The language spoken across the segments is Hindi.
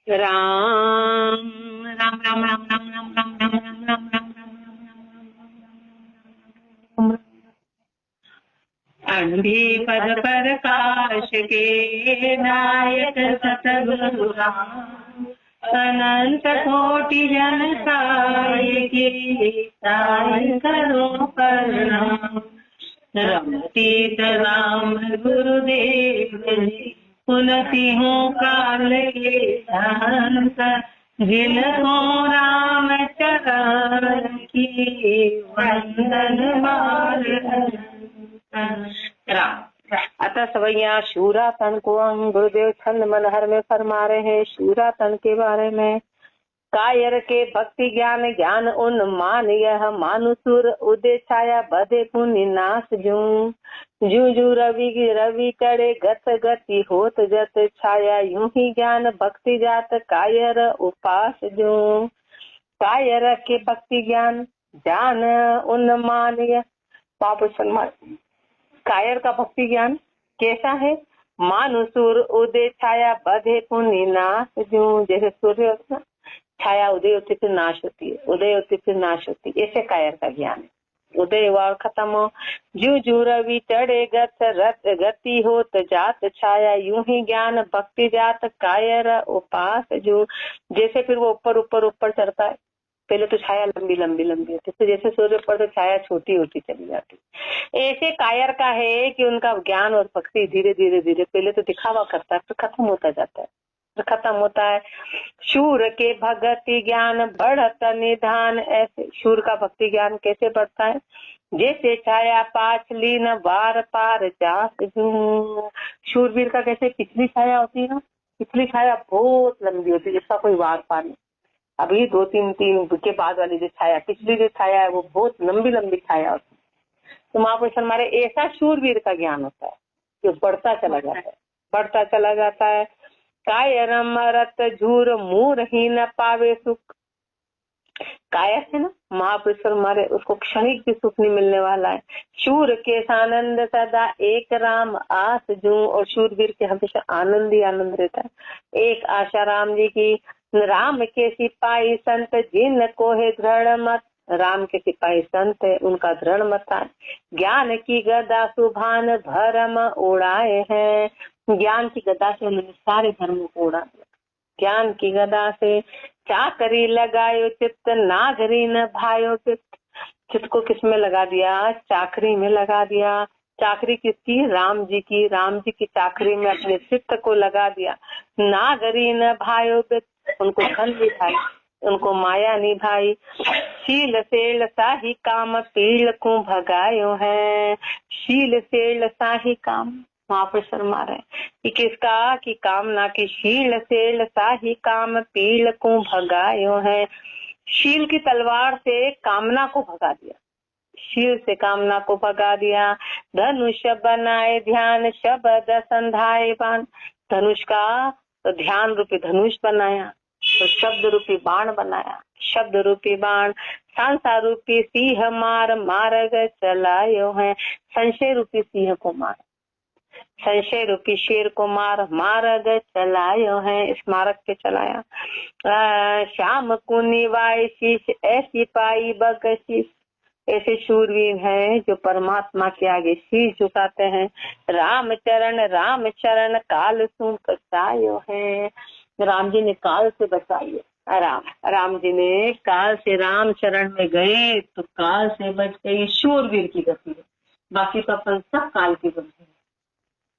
राम राम राम राम राम राम राम राम राम राम राम राम। अंधी पद प्रकाश के नायक सतगुरु राम, अनंत कोटि जन की साई करो प्रणाम। रमतीत राम गुरुदेव जी, पुनति हूँ काल के संत, जिनको राम चरण की वंदन मार। अतः सवैया शूरा तन को अंग गुरुदेव छंद मनहर में फरमा रहे हैं शूरा तन के बारे में। कायर के भक्ति ज्ञान ज्ञान उन्मान, यह मानुसुर उदय छाया बधे पुण्य नाश। जू जू रवि रवि करे गत गति होत जत छाया, यूं ही ज्ञान भक्ति जात कायर उपास। जो कायर के भक्ति ज्ञान ज्ञान उन्मान, पाप सम्मान। कायर का भक्ति ज्ञान कैसा है? मानुसुर उदय छाया बधे पुण्य नाश। जो जैसे सूर्य होता छाया उदय होती फिर नाश होती है, उदय होती फिर नाश होती है, ऐसे कायर का ज्ञान है। उदय हुआ और खत्म हो। जू जू रवि चढ़े गत रत गति होत जात छाया, यूं ही ज्ञान भक्ति जात कायर उपास। जो जैसे फिर वो ऊपर ऊपर ऊपर चढ़ता है, पहले तो छाया लंबी लंबी लंबी होती, फिर जैसे सूर्य पर तो छाया छोटी होती चली जाती। ऐसे कायर का है कि उनका ज्ञान और भक्ति धीरे धीरे धीरे पहले तो दिखावा करता है फिर खत्म होता जाता है, फिर खत्म होता है। शूर के भक्ति ज्ञान बढ़त निधान, ऐसे शूर का भक्ति ज्ञान कैसे बढ़ता है? जैसे छाया पाछ लीन बार पार जास। शूरवीर का कैसे पिछली छाया होती है ना, पिछली छाया बहुत लंबी होती है जिसका कोई वार पार नहीं। अभी 2-3 के बाद वाली जो छाया, पिछली जो छाया है वो बहुत लंबी लंबी छाया होती है। तो महापुरुष हमारे ऐसा शूरवीर का ज्ञान होता है जो बढ़ता चला जाता है, बढ़ता चला जाता है। कायर मरत झूर मूर ही न पावे सुख। कायर है ना महापुरुष हमारे, उसको क्षणिक भी सुख नहीं मिलने वाला है। शूर के सानंद सदा एक राम आस। जू और शूरवीर के हमेशा आनंद ही आनंद रहता है। एक आशा राम जी की, राम के सिपाही संत जिन को है दृढ़ मत। राम के सिपाही संत है उनका दृढ़ मत है। ज्ञान की गदा सुभान भरम उड़ाए हैं। ज्ञान की गदा से उन्होंने सारे धर्मों को उड़ा दिया। ज्ञान की गदा से चाकरी लगायो चित्त, नागरी न भायो चित्त। चित्त को किस में लगा दिया? चाकरी में लगा दिया। चाकरी किसकी? राम जी की। राम जी की चाकरी में अपने चित्त को लगा दिया। नागरी न भायो चित्त, उनको धन नहीं भाई, उनको माया नहीं भाई। शील सेल साही काम पील को भगायो है। शील सेल साही काम महापुरुष फरमा रहे कि किसका? की कामना की। शील सेल साही काम पील को भगायो है। शील की तलवार से कामना को भगा दिया, शील से कामना को भगा दिया। धनुष बनाए ध्यान शब्द संधाए बाण। धनुष का तो ध्यान रूपी धनुष बनाया, तो शब्द रूपी बाण बनाया। शब्द रूपी बाण सांसा रूपी सिंह मार मार्ग चलायो है। संशय रूपी सिंह को मार, संशय रूपी शेर को मार मार्ग चलायो है, इस मार्ग पे चलाया। श्याम को निवाय शीश ऐसी पाई बगशीश। ऐसे शूरवीर हैं जो परमात्मा के आगे शीश झुकाते हैं। राम चरण काल सु बचायो है। राम जी ने काल से बचाइए। राम जी ने काल से, राम चरण में गए तो काल से बच गई। शूरवीर की गति है, बाकी तो अपन सब काल की गति है।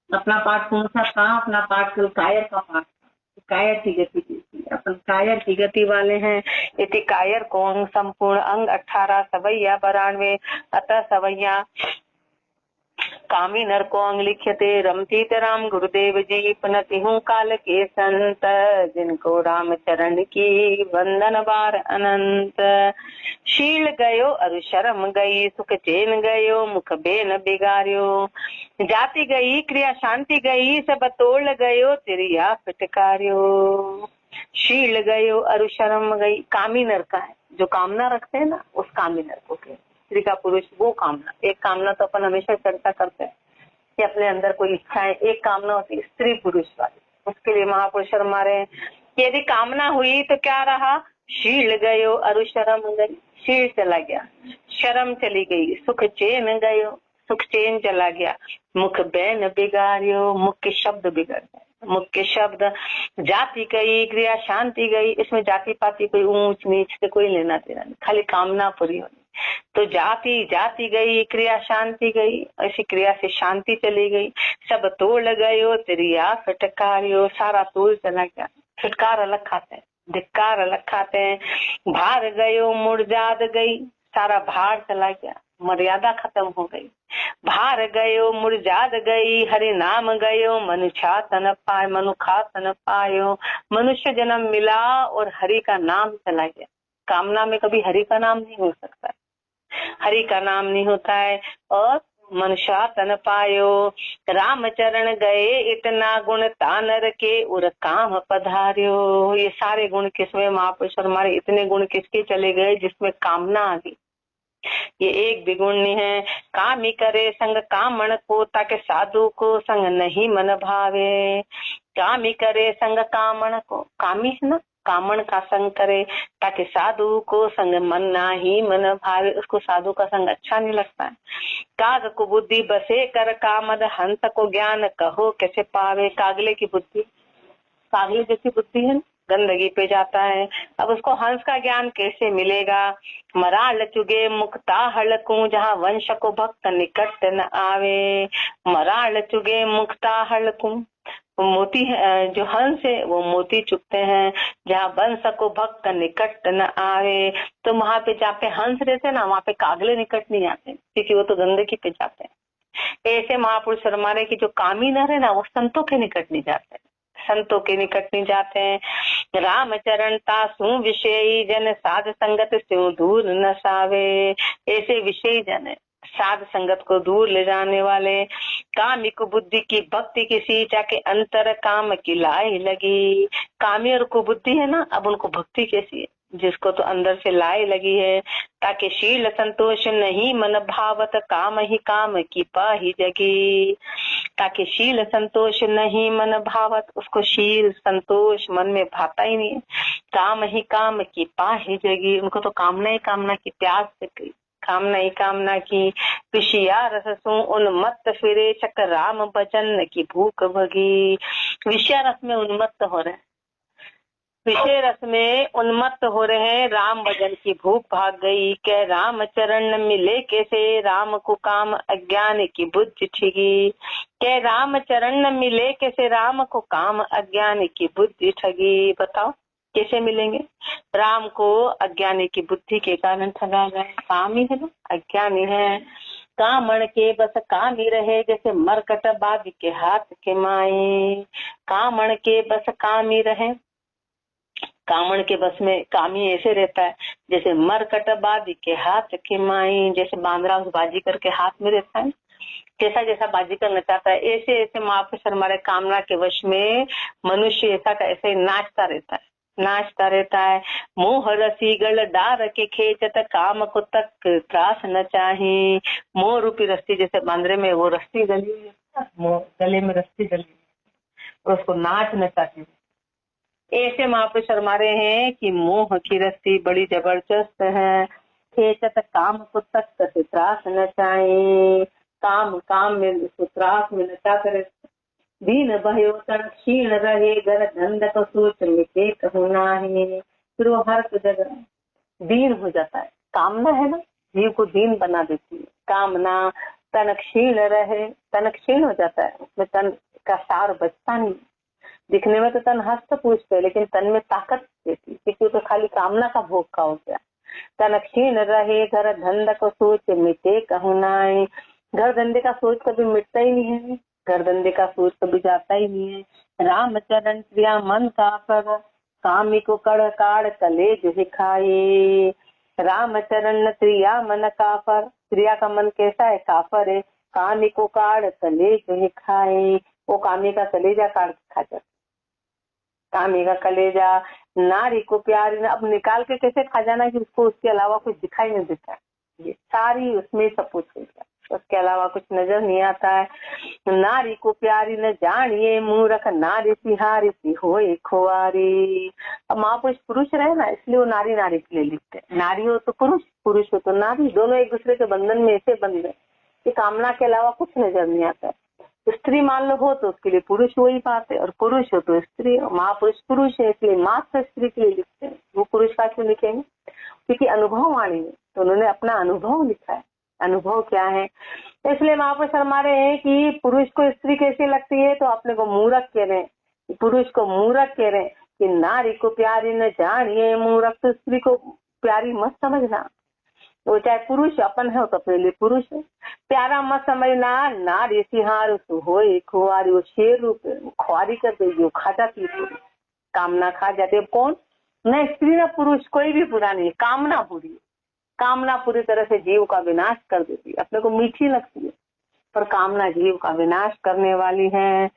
अपना पाठ कौन सा था? अपना पाठ कायर का पाठ था, कायर की गति की। अपन कायर की गति वाले हैं। इति कायर को अंग संपूर्ण अंग 18 सवैया 92। अतः सवैया कामी नर को अंग लिख्यते। रमतीत राम गुरुदेव जी, पुनति हूँ काल के संत, जिनको राम चरण की वंदन बार अनंत। शील गयो अरु शर्म गई, सुख चैन गयो मुख बेन बिगार्यो। जाति गई क्रिया शांति गई, सब तोड़ गयो तिरिया फिटकार्यो। शील गयो अरु शर्म गई, कामी नर का है, जो कामना रखते हैं ना उस कामी नर को कहते। स्त्री का पुरुष वो कामना, एक कामना तो अपन हमेशा चर्चा करते हैं कि अपने अंदर कोई इच्छा है। एक कामना होती है स्त्री पुरुष वाली, उसके लिए महापुरुष हमारे यदि कामना हुई तो क्या रहा, शील गयो अरु शर्म गई, शील चला गया, शर्म चली गई, सुख चैन गयो, सुख चैन चला गया, मुख बैन बिगाड़ियो, मुख के शब्द बिगड़ गए, मुख के शब्द, जाति गई, क्रिया शांति गई। इसमें जाति पाति कोई ऊंच नीच से कोई लेना देना नहीं, खाली कामना पूरी होनी। तो जाति गई, क्रिया शांति गई, ऐसी क्रिया से शांति चली गई। सब तोड़ गयो त्रिया फटकारियो, सारा तोड़ चला गया। फिटकार अलग खाते हैं, धिक्कार अलग खाते हैं। भार गयो मुरझाद गई, सारा भार चला गया, मर्यादा खत्म हो गई। भार गयो मुरझाद गई, हरि नाम गयो मनुष्य तन पाए, मनुखा तन पायो, मनुष्य जन्म मिला और हरि का नाम चला गया। कामना में कभी हरि का नाम नहीं हो सकता, हरि का नाम नहीं होता है। और मनुष्य तन पायो, राम चरण गए इतना गुण तानर के उर काम पधार्यो। ये सारे गुण किसमें, महापुरुष हमारे इतने गुण किसके चले गए जिसमें कामना आ गई। ये एक भी गुण नहीं है। कामी करे संग कामण को, ताकि साधु को संग नहीं मन भावे। कामी करे संग कामण को, कामी है ना, कामण का संग करे, ताकि साधु को संग मन ना ही मन भावे, उसको साधु का संग अच्छा नहीं लगता है। काग को बुद्धि बसे कर कामद, हंस को ज्ञान कहो कैसे पावे। कागले की बुद्धि, कागले जैसी बुद्धि है, गंदगी पे जाता है, अब उसको हंस का ज्ञान कैसे मिलेगा। मराल चुगे मुक्ता हलकू, जहाँ वंश को भक्त निकट न आवे। मराल चुगे मुक्ता हलकू, मोती जो हंस है वो मोती चुगते हैं, जहाँ वंश को भक्त निकट न आवे। तो वहां पे जहाँ पे हंस रहते ना, वहाँ पे कागले निकट नहीं आते, क्योंकि वो तो गंदगी पे जाते हैं। ऐसे महापुरुष हमारे की जो कामी न रहे ना, वो संतों के निकट नहीं जाते, संतों के निकट नहीं जाते हैं। राम चरण तासु विषयी जन, साध संगत से दूर न सावे। ऐसे विषयी जन है, साध संगत को दूर ले जाने वाले। कामिक बुद्धि की भक्ति किसी, जाके अंतर काम की लाई लगी। कामी और कुबुद्धि है ना, अब उनको भक्ति कैसी है, जिसको तो अंदर से लाई लगी है। ताकि शील संतोष नहीं मन भावत, काम ही काम की पाही जगी। ताकि शील संतोष नहीं मन भावत, उसको शील संतोष मन में भाता ही नहीं है। काम ही काम की पाही जगी, उनको तो कामना ही कामना की प्यास से गई, कामना ही कामना की। विषया रससु उन्मत्त फिरे, चक राम भजन की भूख भगी। विषय रस में उन्मत्त हो रहे, विषय रस में उन्मत्त हो रहे हैं, राम भजन की भूख भाग गई। कह राम चरण मिले कैसे, राम को काम अज्ञान की बुद्धि ठगी। कह राम चरण मिले कैसे, राम को काम अज्ञान की बुद्धि ठगी। बताओ कैसे मिलेंगे, राम को अज्ञानी की बुद्धि के कारण ठगा गए। कामी है ना, अज्ञानी है। कामण के बस कामी रहे, जैसे मरकट बाबी के हाथ के माए। कामण के बस कामी रहे, कामण के बस में कामी ऐसे रहता है जैसे मरकट बाजी के हाथ के माई, जैसे बांद्रा उस बाजीगर के हाथ में रहता है, जैसा जैसा बाजीगर नचाता है ऐसे ऐसे महापुरुष हमारे कामना के वश में मनुष्य ऐसा का ऐसे नाचता रहता है, नाचता रहता है। मोह रसीगल डार के खेचत, काम को तक त्रास न चाहे। मोह रूपी रस्सी, जैसे बांद्रे में वो रस्सी गली, गले में रस्सी गली, उसको नाच नचाते। ऐसे महापुरुष हमारे हैं कि मोह की रस्सी बड़ी जबरदस्त है। खेचत काम को तक त्रास न चाहे, काम काम में उसको त्रास में नचा करे। दीन भयो तन क्षीण रहे, घर धंध को सोच मिटे कहूँ नाही। फिर वो हर जगह दीन हो जाता है। कामना है ना, जीव को दीन बना देती है कामना। तन क्षीण रहे, तन क्षीण हो जाता है, उसमें तन का सार बचता नहीं। दिखने में तो तन हस्त पूछते, लेकिन तन में ताकत देती, क्योंकि तो खाली कामना का भोग का हो गया। तन क्षीण रहे, घर धंधा को सोच मिटे कहूँ नाई। घर धंधे का सोच कभी मिटता ही नहीं है, घर धंधे का सोच कभी जाता ही नहीं है। राम चरण क्रिया मन का पर, कामी को कड़ काड़ कलेज सिखाए। राम चरण क्रिया मन काफर, क्रिया का मन कैसा है, काफर है। कामी को काड़ कलेज सिखाए, वो कामी का कलेजा काट खा जाता, कामी का कलेजा। नारी को प्यारी, अब निकाल के कैसे खा जाना कि उसको उसके अलावा कुछ दिखाई नहीं देता, ये सारी उसमें सब कुछ हो गया। उसके अलावा कुछ नजर नहीं आता है। नारी को प्यारी न जानिए मूर्ख, नारी सिहारी सी होए खुआरी। अब महापुरुष पुरुष रहे ना, इसलिए वो नारी नारी के लिए लिखते हैं। नारी हो तो पुरुष, पुरुष हो तो नारी, दोनों एक दूसरे के बंधन में ऐसे बंध गए कि कामना के अलावा कुछ नजर नहीं आता है। स्त्री मान लो हो तो उसके लिए पुरुष वही बात है, और पुरुष हो तो स्त्री। महापुरुष पुरुष है इसलिए मात्र स्त्री के लिए लिखते हैं। वो पुरुष का क्यों लिखेंगे? क्योंकि अनुभव वाणी है, तो उन्होंने अपना अनुभव लिखा है। अनुभव क्या है? इसलिए महापुरुष फरमा रहे हैं कि पुरुष को स्त्री कैसे लगती है, तो अपने को मूर्ख कह रहे हैं, पुरुष को मूर्ख कह रहे हैं कि नारी को प्यारी न जानिए मूर्ख, तो स्त्री को प्यारी मत समझना। वो चाहे पुरुष अपन है तो अपने लिए पुरुष है, प्यारा मत समझना। नारी सिहार होए खुआरी, वो शेर रूप खुआरी कर देगी, वो खा जाती है, कामना खा जाती है। कौन? न स्त्री न पुरुष, कोई भी बुरा नहीं, कामना बुरी है। कामना पूरी तरह से जीव का विनाश कर देती है। अपने को मीठी लगती है पर कामना जीव का विनाश करने वाली है।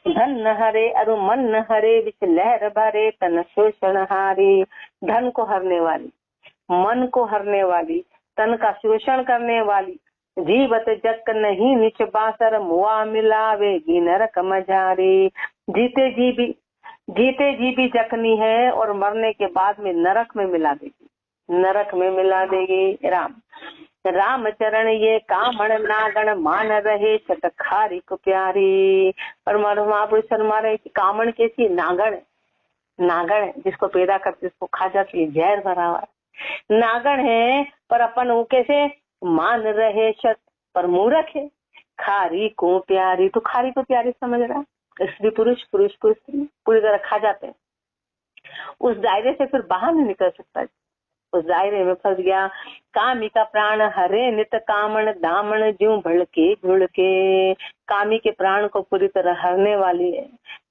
धन न हरे अरु मन न हरे, विच लहर भरे तन शोषण हारी। धन को हरने वाली, मन को हरने वाली, तन का शोषण करने वाली, जीवत जक नहीं निच बासर, मुआ मिलावेगी नरक मजारी। जीते जी भी जखनी है और मरने के बाद में नरक में मिला देगी, नरक में मिला देगी। राम चरण ये कामण नागण, मान रहे चटखारी को प्यारी। और महापुरुष फरमा रहे कि कामण कैसी? नागण है, नागण है, जिसको पैदा करती है उसको खा जाती है, जहर भरा हुआ नागण है। पर अपन वो कैसे? मान रहे शत, पर मूर्ख है। खारी को प्यारी, तो खारी को प्यारी समझ रहा। स्त्री पुरुष, पुरुष को स्त्री, पूरी तरह खा जाते हैं। उस दायरे से फिर बाहर नहीं निकल सकता, उस दायरे में फंस गया। कामी का प्राण हरे नित कामण, दामन ज्यों भड़के झुड़के। कामी के प्राण को पूरी तरह हरने वाली है।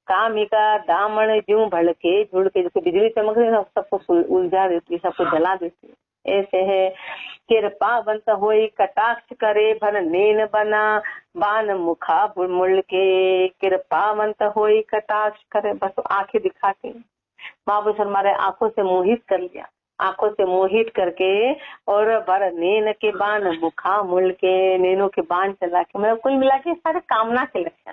कामी का दामन ज्यों भड़के झुड़के, जैसे बिजली चमक रही है सबको उलझा देती है, सबको जला देती है, ऐसे है। कृपावंत होई कटाक्ष करे, भर नैन बना बान मुखा मुड़ के। कृपावंत होई कटाक्ष करे, बस आंखें दिखा के महापुरुष हमारे आंखों से मोहित कर लिया, आंखों से मोहित करके, और भर नैन के बान मुखा मुड़ के, नैनों के बाण चला के, मतलब कुल मिला के सारे कामना के लक्षण।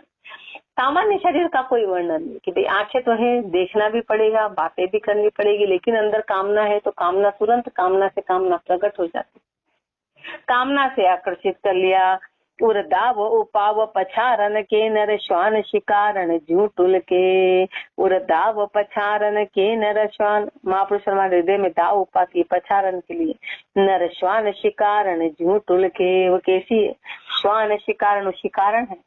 सामान्य शरीर का कोई वर्णन नहीं कि भाई आंखें तो है, देखना भी पड़ेगा, बातें भी करनी पड़ेगी, लेकिन अंदर कामना है तो कामना तुरंत कामना से कामना प्रकट हो जाती। कामना से आकर्षित कर लिया। उर्दाव उपाव पछारन के, नर श्वान शिकारन झूठुल के। उर्दाव पछारन के नर श्वान, महापुरुष हृदय में दाव उपाती है पछारन के लिए। नर श्वान शिकारन झूठुल के, वो कैसी है? श्वान शिकारन, शिकारन है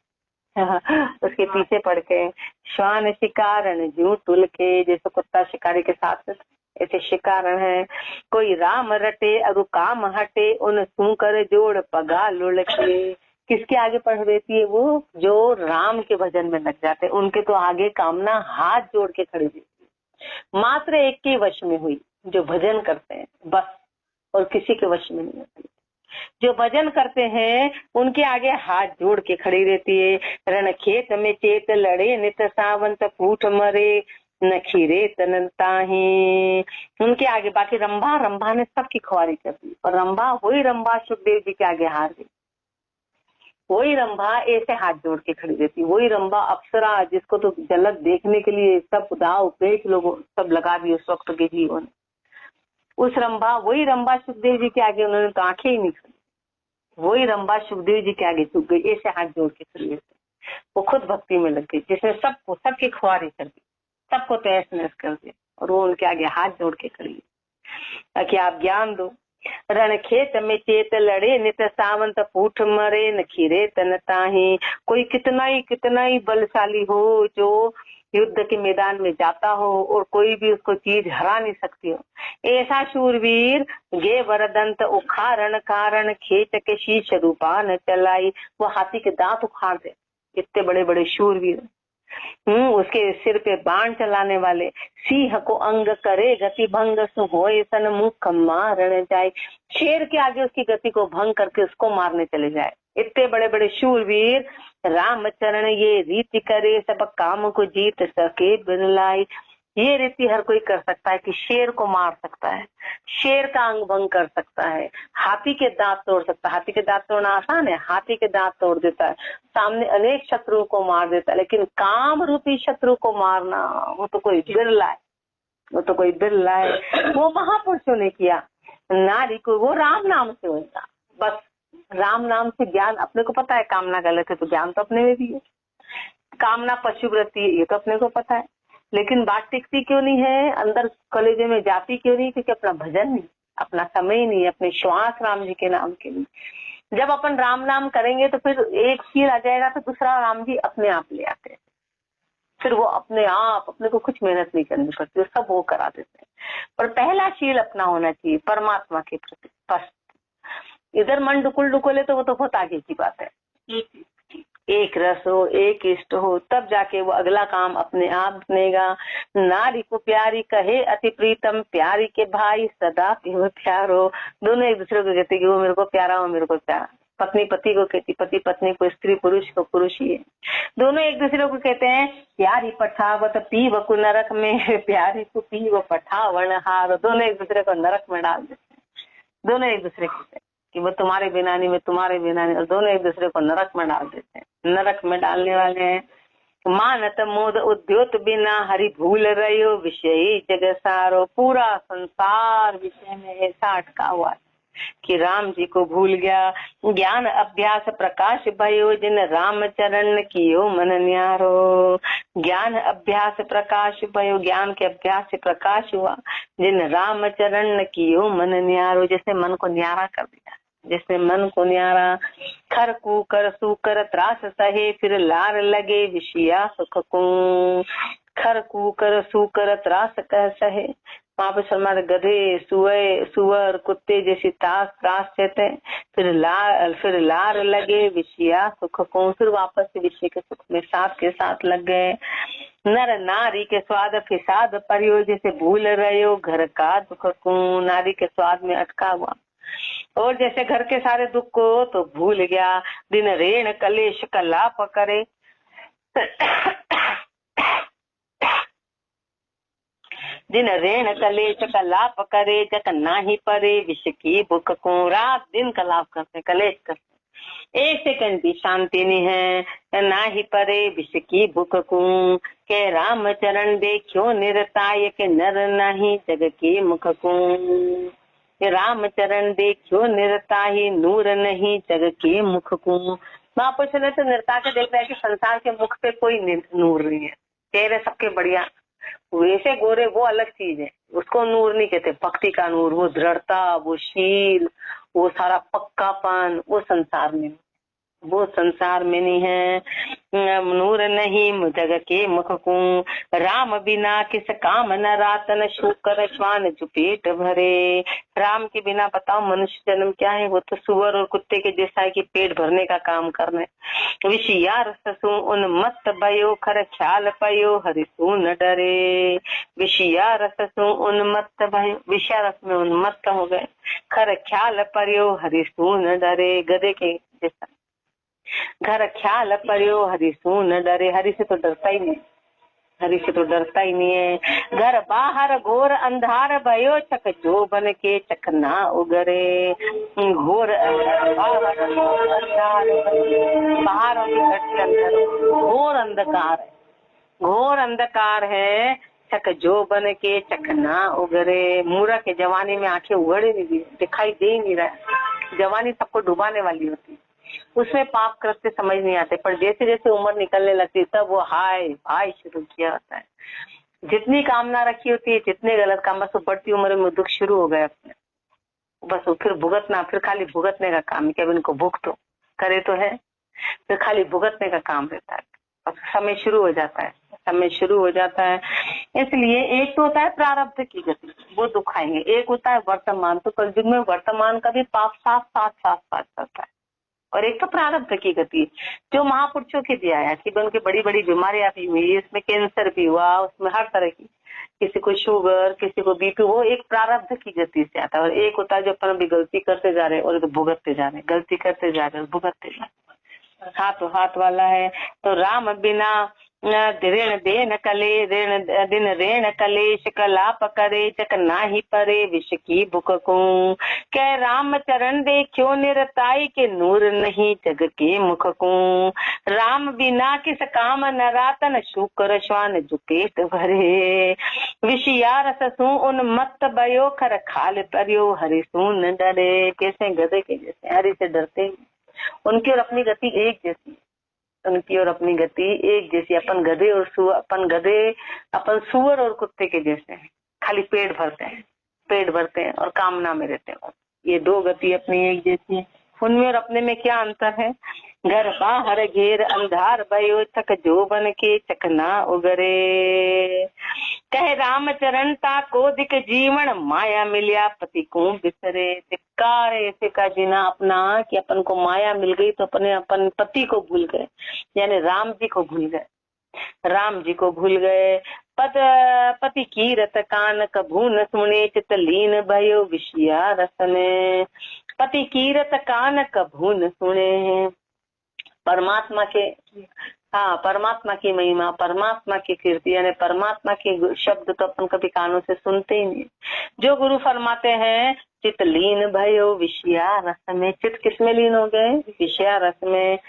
उसके पीछे पड़ के। श्वान शिकारन झूठुल के, जैसे कुत्ता शिकारी के साथ, ऐसे शिकारन है। कोई राम रटे अरु काम हटे, उन सुकर जोड़ पगा लुढ़के। किसके आगे पढ़ देती है? वो जो राम के भजन में लग जाते हैं, उनके तो आगे कामना हाथ जोड़ के खड़ी देती है। मात्र एक के वश में हुई, जो भजन करते हैं बस, और किसी के वश में नहीं होती। जो भजन करते हैं उनके आगे हाथ जोड़ के खड़ी रहती है। रण खेत में चेत लड़े, नित सावंत फूट मरे, नखीरे तनताही। उनके आगे बाकी रंभा ने सबकी खुआरी कर दी, और वही रंभा सुखदेव जी के आगे हार गई। वही रंभा ऐसे हाथ जोड़ के खड़ी रहती, वही रंभा अप्सरा, जिसको तो झलक देखने के लिए सब दाव पेच लोगों सब लगा दिए उस वक्त के जीवन। उस रंभा, वही रंभा सुखदेव जी के आगे उन्होंने तो आंखें ही नहीं खोली, वही रंभा सुखदेव जी के आगे झुक गई, ऐसे हाथ जोड़ के खड़ी रहती। वो खुद भक्ति में लग गई, जिसने सबको सबकी खुआरी कर दी, सबको तहस नहस कर दिया, और वो उनके आगे हाथ जोड़ के खड़ी है ताकि आप ज्ञान दो। रण खेत में चेत लड़े, नित सावंत फूट मरे, नखीरे तनताही। कोई कितना ही बलशाली हो, जो युद्ध के मैदान में जाता हो और कोई भी उसको चीज हरा नहीं सकती हो, ऐसा शूरवीर गे वरदंत उखारण कारण, खेच के शीश रूपा न चलाई। वो हाथी के दांत उखाड़ दे, इतने बड़े बड़े शूरवीर। उसके सिर पे बाण चलाने वाले। सिंह को अंग करे गति भंग, होए सन मुख मारण जाए। शेर के आगे उसकी गति को भंग करके उसको मारने चले जाए। इतने बड़े बड़े शूरवीर राम चरण ये रीति करे, सब काम को जीत सके बिन लाई। ये रीति हर कोई कर सकता है कि शेर को मार सकता है, शेर का अंग भंग कर सकता है, हाथी के दांत तोड़ सकता है। हाथी के दांत तोड़ना आसान है, हाथी के दांत तोड़ देता है, सामने अनेक शत्रुओं को मार देता है। लेकिन काम रूपी शत्रु को मारना वो तो कोई बिरला है, वो तो कोई बिरला है। वो महापुरुषों ने किया। नारी को वो राम नाम से होता, बस राम नाम से ज्ञान अपने को पता है कामना गलत है तो ज्ञान तो अपने में भी है, कामना पशुवृत्ति है ये तो अपने को पता है। लेकिन बात टिकती क्यों नहीं है, अंदर कलेजे में जाती क्यों नहीं? क्योंकि अपना भजन नहीं, अपना समय नहीं, अपने श्वास राम जी के नाम के लिए। जब अपन राम नाम करेंगे तो फिर एक शील आ जाएगा तो दूसरा राम जी अपने आप ले आते हैं। फिर वो अपने आप, अपने को कुछ मेहनत नहीं करनी पड़ती, सब वो करा देते हैं। पर पहला शील अपना होना चाहिए परमात्मा के प्रति स्पष्ट। इधर मन डुकुल डुकुले तो वो तो बहुत आगे की बात है। एक रस हो, एक इष्ट हो, तब जाके वो अगला काम अपने आप बनेगा। नारी को प्यारी कहे अति प्रीतम, प्यारी के भाई सदा प्यो प्यारो। दोनों एक दूसरे को कहते कि वो मेरे को प्यारा, वो मेरे को प्यारा। पत्नी पति को कहती, पति पत्नी को, स्त्री पुरुष को पुरुष ही है। दोनों एक दूसरे को कहते हैं प्यारी पठावत पीव को नरक में, प्यारी को पीव पठावन हार। दोनों एक दूसरे को नरक में डाल देते हैं। दोनों एक दूसरे को कि वो तुम्हारे बिना नहीं, मैं तुम्हारे बिना नहीं, और दोनों एक दूसरे को नरक में डाल देते हैं। नरक में डालने वाले हैं। मानत मोद उद्योत बिना हरि भूल रहो, विषय जग सारो। पूरा संसार विषय में ऐसा अटका हुआ है कि राम जी को भूल गया। ज्ञान अभ्यास प्रकाश भयो, जिन राम चरण कियो मन न्यारो। ज्ञान अभ्यास प्रकाश भयो, ज्ञान के अभ्यास से प्रकाश हुआ। जिन राम चरण कियो मन न्यारो, जिसने मन को न्यारा कर दिया, जिसने मन को न्यारा। खर कूकर सूकर त्रास सहे, फिर लार लगे विषया सुख को। खर कूकर सूकर त्रास कह सहे, वहाँ पे हमारे गधे सुअर कुत्ते जैसी त्रास सहते। फिर लार लगे विषया सुख को, फिर वापस से विषय के सुख में साथ के साथ लग गए। नर नारी के स्वाद फिसाद परियो, जैसे भूल रहे हो घर का दुख को। नारी के स्वाद में अटका हुआ, और जैसे घर के सारे दुख को तो भूल गया। दिन रेण कलेश कलाप करे, दिन रेण कलेश कलाप करे, जक नाही परे विष की भूख को। रात दिन कलाप करते, कलेश करते, एक सेकंड की शांति नहीं है। ना ही परे विष की भूख को, के राम चरण देखियो निरताय, के नर नहीं जग की मुख को। राम चरण देखियो निरता ही, नूर नहीं जग के मुख को। महापुरुष ने तो निरता के देख रहा है कि संसार के मुख पे कोई नूर नहीं है। चेहरे सबके बढ़िया, वैसे गोरे वो अलग चीज है, उसको नूर नहीं कहते। भक्ति का नूर, वो दृढ़ता, वो शील, वो सारा पक्कापन, वो संसार में नहीं है। नूर नहीं जग के मुख को, राम बिना किस काम न रातन, शूकर श्वान चुपेट भरे। राम के बिना बताओ मनुष्य जन्म क्या है, वो तो सुअर और कुत्ते के जैसा है कि पेट भरने का काम करने। विषया रससु उन्मत्त भयो, खर ख्याल पयो हरिसु न डरे। विषया रससु उन्मत्त भयो, विषया रस में उन्मत्त हो गए। खर ख्याल पयो हरिसु न डरे, गधे के जैसा। घर ख्याल पर्यो हरिसु न डरे, हरि से तो डरता ही नहीं, हरि से तो डरता ही नहीं है। घर बाहर घोर अंधार भयो, चक जो बन के चक ना उगरे। घोर अंधार, बाहर और घर के अंदर घोर अंधकार है, घोर अंधकार है। चक जो बन के चक ना उगरे। मूर्ख के जवानी में आंखें उगड़े नहीं, दिखाई दे ही नहीं रहा। जवानी सबको डुबाने वाली होती है, उसमें पाप कृत्य समझ नहीं आते। पर जैसे जैसे उम्र निकलने लगती है तब वो हाय हाय शुरू किया होता है। जितनी कामना रखी होती है, जितने गलत काम, बस बढ़ती उम्र में दुख शुरू हो गए अपने, बस फिर भुगतना, फिर खाली भुगतने का काम है कि अब इनको भुगत तो करे तो है, फिर खाली भुगतने का काम रहता है। अब समय शुरू हो जाता है, समय शुरू हो जाता है। इसलिए एक तो होता है प्रारब्ध की गति, वो दुखाएंगे। एक होता है वर्तमान, तो कलयुग में वर्तमान का भी पाप साथ साथ साथ साथ चलता है। और एक तो प्रारब्ध की गति जो महापुरुषों के दिया है कि उनकी बड़ी बड़ी बीमारियां भी हुई, इसमें कैंसर भी हुआ, उसमें हर तरह की, किसी को शुगर, किसी को बीपी, वो एक प्रारब्ध की गति से आता है। और एक होता है जो अपन भी गलती करते जा रहे हैं और तो भुगतते जा रहे हैं, गलती करते जा रहे हैं, भुगतते जा रहे हैं, हाथ हाथ वाला है। तो राम बिना ऋण देन कले ऋण दिन ऋण कलेश कलाप करे चक नाही परे विष की भुक को। कह राम चरण देखियो निरताई के नूर नहीं जग के मुख को। राम बिना किस काम नरातन शुक्र श्वान जुपेट भरे। विषया रस सू उन मत भयो खर खाल परियो हरि सुन डरे। कैसे गधे के जैसे हरि से डरते, उनकी और अपनी गति एक जैसी, उनकी और अपनी गति एक जैसी। अपन गधे और अपन सुअर और कुत्ते के जैसे हैं, खाली पेट भरते हैं और कामना में रहते हैं। ये दो गति अपनी एक जैसी है, उनमें और अपने में क्या अंतर है। घर बाहर घेर अंधार भयो चक जोबन के चकना उगरे। कहे राम चरण ता को दिक जीवन माया मिलिया पति को बिसरे। धिक्कार ऐसे का जीना अपना कि अपन को माया मिल गई तो अपन पति को भूल गए, यानी राम जी को भूल गए। पति की रत कान कभू न सुने चित लीन भयो विषया रसने। पति की रत कान कभू न सुने। परमात्मा की महिमा, परमात्मा की कीर्ति, यानी परमात्मा के शब्द तो अपन कभी कानों से सुनते ही नहीं। जो गुरु फरमाते हैं चित लीन भयो विषया रस में, चित किसमें लीन हो गए, विषया रस में।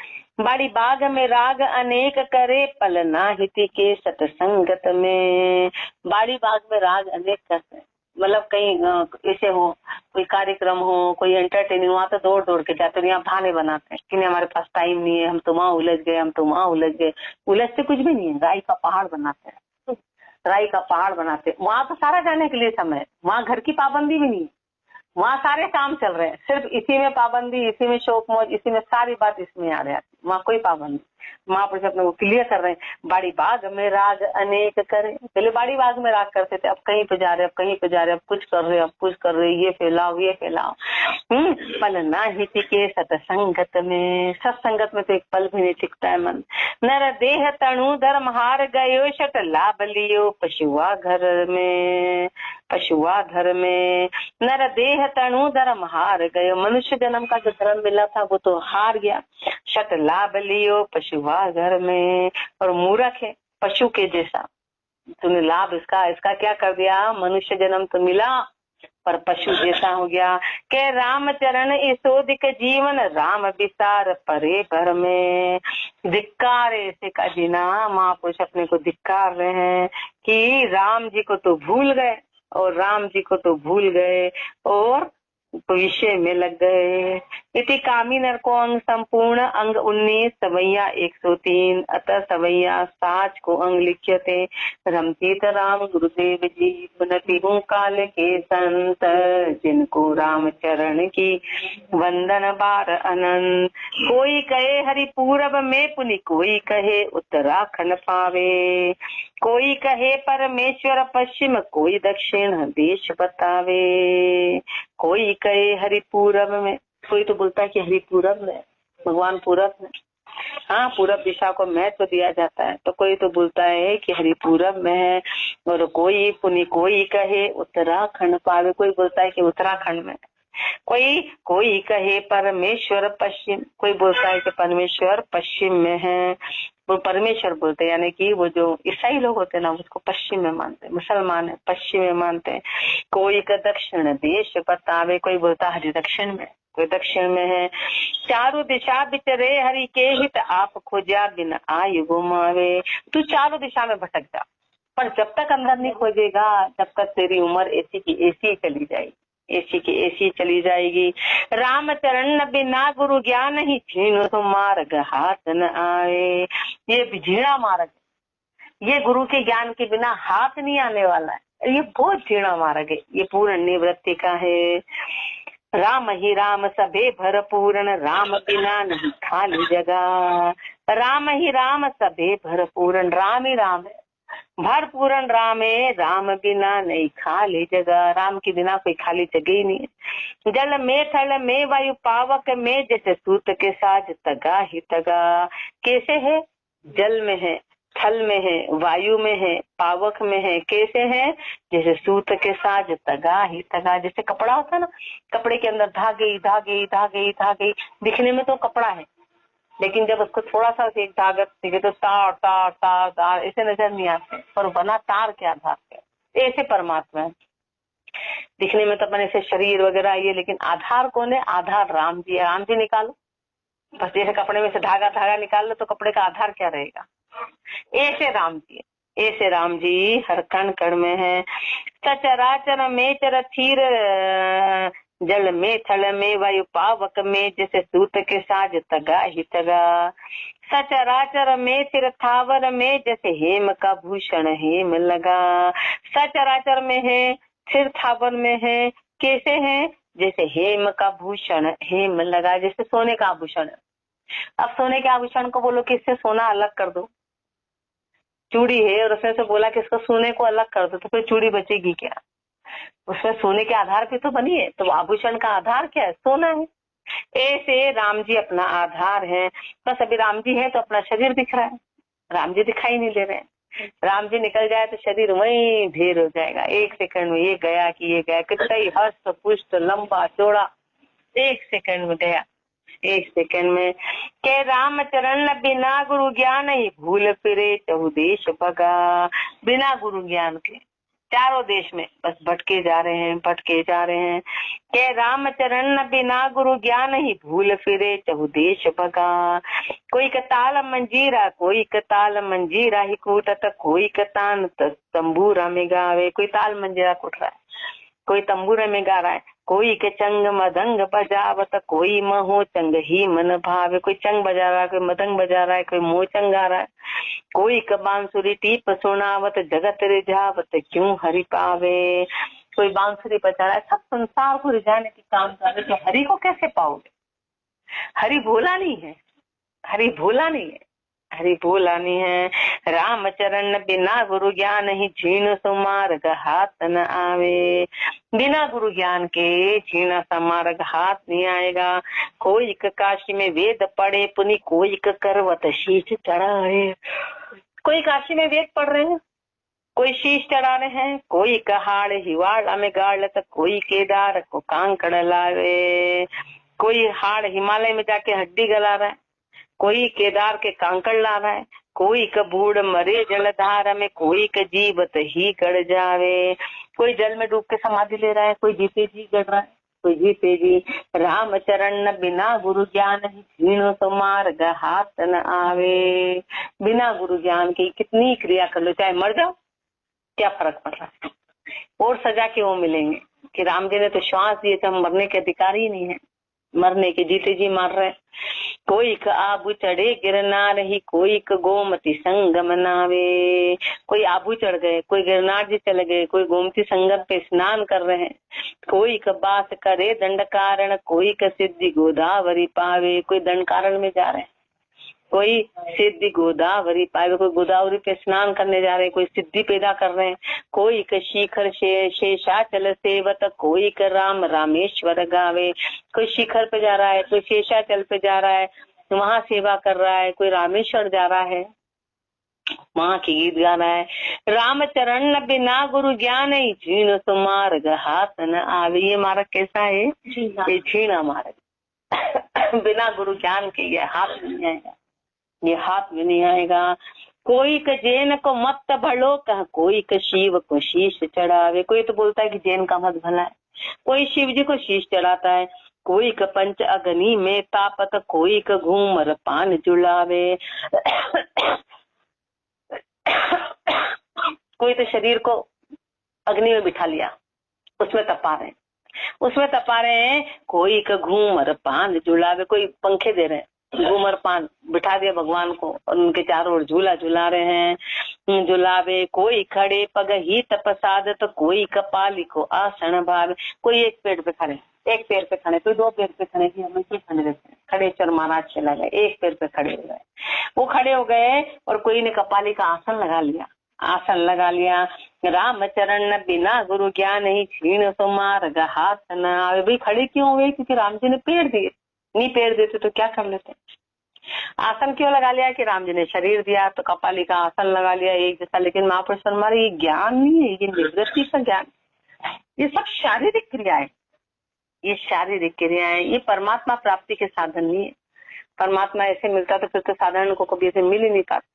बाड़ी बाग में राग अनेक करे पल ना हिति के सतसंगत में। बाड़ी बाग में राग अनेक करते, मतलब कहीं ऐसे हो, कोई कार्यक्रम हो, कोई एंटरटेनिंग, वहां तो दौड़ दौड़ के जाते, यहाँ बहाने बनाते हैं कि हमारे पास टाइम नहीं है, हम तो वहाँ उलझ गए। उलझते कुछ भी नहीं है, राई का पहाड़ बनाते हैं। वहां तो सारा जाने के लिए समय है, वहाँ घर की पाबंदी भी नहीं है, वहाँ सारे काम चल रहे हैं, सिर्फ इसी में पाबंदी, इसी में शौक मौज, इसी में सारी बात इसमें आ रही है। वहाँ कोई पाबंदी, महापुरुष अपने को क्लियर कर रहे हैं। बाड़ी बाग में राग अनेक करे, पहले बाड़ी बाग में राग करते थे, अब कहीं पे जा रहे, अब कुछ कर रहे, ये फैलाओ। पल ना ही टिके सत्संगत में, सत्संगत में तो एक पल भी नहीं टिकता है मन। नर देह तणु धर्म हार गयो शट लाभ लियो पशुआ घर में। नर देह तणु धर्म हार गयो, मनुष्य जन्म का जो धर्म मिला था वो तो हार गया। शट लाभ लियो पशुआ घर में, और मूर्ख है पशु के जैसा। तूने लाभ इसका क्या कर दिया, मनुष्य जन्म तो मिला पर पशु जैसा हो गया। के राम चरण यशोदिक जीवन राम विसार परे भर में। धिक्कार ऐसे का जीना, महापुरुष अपने को धिक्कार रहे हैं कि राम जी को तो भूल गए और विषय में लग गए। इति कामी नर को अंग संपूर्ण अंग 19 सवैया 103 अतः सवैया साच को अंग लिख्यते। रमतीत राम गुरुदेव जी पुनति हूँ काल के संत, जिनको राम चरण की वंदन बार अनंत। कोई कहे हरि पूरब में पुनि, कोई कहे उत्तराखंड पावे। कोई कहे परमेश्वर पश्चिम, कोई दक्षिण देश बतावे। कोई कहे हरि पूरब में, कोई तो बोलता है कि हरि पूरब में, भगवान पूरब में, हाँ पूरब दिशा को महत्व दिया जाता है। तो कोई तो बोलता है कि हरि पूरब में है, और कोई कहे उत्तराखंड पावे, कोई बोलता है कि उत्तराखंड में। कोई कहे परमेश्वर पश्चिम, कोई बोलता है कि परमेश्वर पश्चिम में है। वो परमेश्वर बोलते हैं, यानी कि वो जो ईसाई लोग होते हैं ना, उसको पश्चिम में मानते हैं, मुसलमान है पश्चिम में मानते हैं। कोई का दक्षिण देश बतावे, कोई बोलता हरि दक्षिण में, कोई दक्षिण में है। चारों दिशा बिचरे हरि के हित, आप खोजा बिन आयु गुमावे। तू चारों दिशा में भटक जा, पर जब तक अंदर नहीं खोजेगा तब तक तेरी उम्र ऐसी की ऐसी चली जाएगी, ऐसी चली जाएगी। राम चरण बिना गुरु ज्ञान ही छीनो मार्ग हाथ न आए। ये झीणा मार्ग, ये गुरु के ज्ञान के बिना हाथ नहीं आने वाला है, ये बहुत झीणा मार्ग है, ये पूर्ण निवृत्ति का है। राम ही राम सभे भरपूर्ण, राम बिना नहीं खाली जगह। राम ही राम सभे भरपूर्ण, राम ही राम है, भरपूर्ण राम है, राम बिना नहीं खाली जगह। राम के बिना कोई खाली जगह ही नहीं है। जल में थल में वायु पावक में, जैसे सूत के साज तगा ही तगा। कैसे है, जल में है, थल में है, वायु में है, पावक में है। कैसे है, जैसे सूत के साज तगा ही तगा। जैसे कपड़ा होता है ना, कपड़े के अंदर धागे धागे धागे धागे, दिखने में तो कपड़ा है लेकिन जब उसको थोड़ा सा एक ताकत दिखे तो तार तार तार तार ऐसे नजर नहीं आते, पर बना तार के आधार पे। ऐसे परमात्मा है। दिखने में तो अपन ऐसे शरीर वगैरह ये, लेकिन आधार कौन है? आधार राम जी है। राम जी निकालो, बस जैसे कपड़े में से धागा धागा निकाल लो तो कपड़े का आधार क्या रहेगा? ऐसे राम जी, ऐसे राम जी हर कण कण में है। सचराचर में चर थीर जल में थल में वायु पावक में, जैसे सूत के साज तगा ही तगा। सचराचर में तिर थावर में, जैसे हेम का भूषण हेम लगा। सचराचर में है, सिर थावर में है, कैसे है? जैसे हेम का भूषण हेम लगा, जैसे सोने का आभूषण। अब सोने के आभूषण को बोलो कि इससे सोना अलग कर दो, चूड़ी है और उसमें से बोला कि इसको सोने को अलग कर दो, तो फिर चूड़ी बचेगी क्या? उसमें सोने के आधार पे तो बनी है, तो आभूषण का आधार क्या है? सोना है। ऐसे राम जी अपना आधार है। बस अभी राम जी है तो अपना शरीर दिख रहा है, राम जी दिखाई नहीं दे रहे हैं। राम जी निकल जाए तो शरीर वहीं ढेर हो जाएगा, एक सेकंड में ये गया कि ये गया, कितना ही हस्त पुष्ट लंबा चौड़ा, एक सेकंड में गया, एक सेकंड में। के राम चरण बिना गुरु ज्ञान ही भूल फिरे चहु देश भगा। बिना गुरु ज्ञान के चारों देश में बस भटके जा रहे हैं, भटके जा रहे हैं। के राम चरण बिना गुरु ज्ञान ही भूल फिरे चहु देश भगा। कोई कताल मंजीरा, कोई कताल मंजीरा ही कूटत, कोई कतान तंबूरा में गावे। कोई ताल मंजीरा कूट रहा है, कोई तंबूरे में गा रहा है, कोई के चंग मदंग बजावत, कोई महो चंग ही मन भावे। कोई चंग बजा रहा है, कोई मदंग बजा रहा है, कोई मोचंग गा रहा है, कोई बांसुरी टीप सुनावत, जगत रिझावत क्यों हरि पावे। कोई बांसुरी बजा रहा है, सब संसार को रिझाने की काम कर रहे, तो हरि को कैसे पाओगे? हरि भोला नहीं है, हरि भोला नहीं है, हरि भोला नहीं है। राम चरण बिना गुरु ज्ञान ही झीण सुमार्ग हाथ न आवे। बिना गुरु ज्ञान के झीणा सा मार्ग हाथ नहीं आएगा। कोई काशी में वेद पढ़े पुनि, कोई करवत शीश चढ़ाए। कोई काशी में वेद पढ़ रहे हैं, कोई शीश चढ़ा रहे हैं, कोई कहाड़ हिवाड़ा में गाड़, तो कोई केदार को कांकड़ लावे। कोई हाड़ हिमालय में जाके हड्डी गला रहा है, कोई केदार के कांकड़ ला रहा है, कोई कबूड़ मरे जलधार में, कोई का जीवत ही गड़ जावे। कोई जल में डूब के समाधि ले रहा है, कोई जीते जी गड़ रहा है, कोई जीते जी। राम चरण बिना गुरु ज्ञान ही झीणो तो मार्ग हाथ न आवे। बिना गुरु ज्ञान की कितनी क्रिया कर लो, चाहे मर जाओ, क्या फर्क पड़ रहा है? और सजा क्यों मिलेंगे कि राम जी ने तो श्वास दिए थे, हम मरने के अधिकारी ही नहीं है, मरने के जीते जी मार रहे। कोई का आबू चढ़े गिरनार ही, कोई का गोमती संगम नावे। कोई आबू चढ़ गए, कोई गिरनार जी चले गए, कोई गोमती संगम पे स्नान कर रहे हैं। कोई का बास करे दंड कारण, कोई का सिद्धि गोदावरी पावे। कोई दंड कारण में जा रहे हैं, कोई सिद्धि गोदावरी पावे, कोई गोदावरी पे स्नान करने जा रहे हैं, कोई सिद्धि पैदा कर रहे हैं। कोई का शिखर शेषाचल सेवत, कोई का राम रामेश्वर गावे। कोई शिखर पे जा रहा है, कोई शेषाचल पे जा रहा है, वहां सेवा कर रहा है। कोई रामेश्वर जा रहा है, वहां की गीत गा रहा है। राम चरण बिना गुरु ज्ञान ही झीण सुमार्ग हाथ न आवे। ये मार्ग कैसा है? ये झीणा मार्ग। बिना गुरु ज्ञान के ये हाथ नहीं आएगा, ये हाथ में नहीं आएगा। कोई का जैन को मत भलो कह, कोई का शिव को शीश चढ़ावे। कोई तो बोलता है कि जैन का मत भला है, कोई शिव जी को शीश चढ़ाता है। कोई का पंच अग्नि में तापत, कोई का घूमर पान जुलावे। कोई तो शरीर को अग्नि में बिठा लिया, उसमें तपा रहे, उसमें तपा रहे हैं। कोई का घूमर पान जुलावे, कोई पंखे दे रहे हैं, घूमर पान बिठा दिया भगवान को और उनके चारों ओर झूला झूला रहे हैं, झुलावे। कोई खड़े पग ही तपसाद, तो कोई कपाली को आसन भावे। कोई एक पेड़ पे खड़े, एक पैर पे खड़े, कोई दो पैर पे खड़े, कि हम खड़े रहते हैं। खड़ेश्वर महाराज चला गए, एक पैर पे खड़े हो गए, वो खड़े हो गए, और कोई ने कपाली का आसन लगा लिया, आसन लगा लिया। राम चरण बिना गुरु ज्ञान ही क्षीण सुमार्ग हाथ न आवे। भाई खड़े क्यों हुए? क्योंकि राम जी ने पेड़ दिए, नहीं पेड़ देते तो क्या कर लेते? आसन क्यों लगा लिया? कि राम जी ने शरीर दिया तो कपाली का आसन लगा लिया एक जैसा। लेकिन महापुरुष हमारे ये ज्ञान नहीं है, ये निवृत्ति का ज्ञान, ये सब शारीरिक क्रियाएं, ये शारीरिक क्रियाएं, ये परमात्मा प्राप्ति के साधन नहीं है। परमात्मा ऐसे मिलता तो फिर तो साधारण को कभी ऐसे मिल ही नहीं पाता।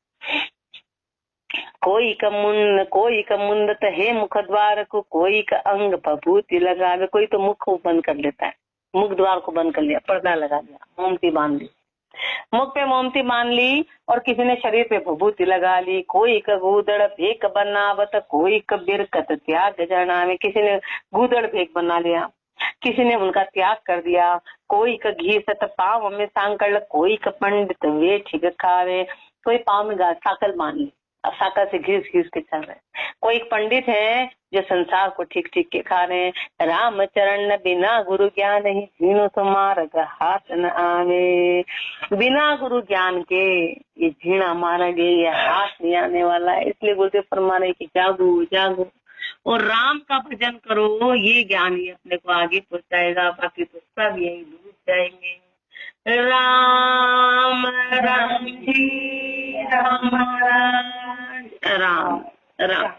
कोई का मुंडत है मुख द्वार को, कोई का अंग भभूति लगावे। कोई तो मुख को बंद कर लेता है, मुख द्वार को बंद कर लिया, पर्दा लगा दिया, मोमती बांध ली, मुख पे मोमती बांध ली, और किसी ने शरीर पे भभूति लगा ली। कोई का गूदड़ भेक बनावत, कोई का बिरकत त्याग जनावे। किसी ने गूदड़ भेक बना लिया, किसी ने उनका त्याग कर दिया। कोई का घी सत पाव में सांकल, कोई का पंडित वे ठीक खावे। कोई पाव में साकल मान ली, साकल से घिस घिस के चल रहे। कोई एक पंडित है जो संसार को ठीक ठीक के खा रहे हैं। राम चरण बिना गुरु ज्ञान ही, झीनो मार्ग हाथ न आवे। बिना गुरु ज्ञान के ये झीना मार्ग है, ये हाथ नहीं आने वाला है। इसलिए गुरुदेव फरमा रहे कि जागो जागो और राम का भजन करो, ये ज्ञान ही अपने को आगे पहुंचाएगा। बाकी तो सब यही डूब जाएंगे। राम राम जी राम राम राम।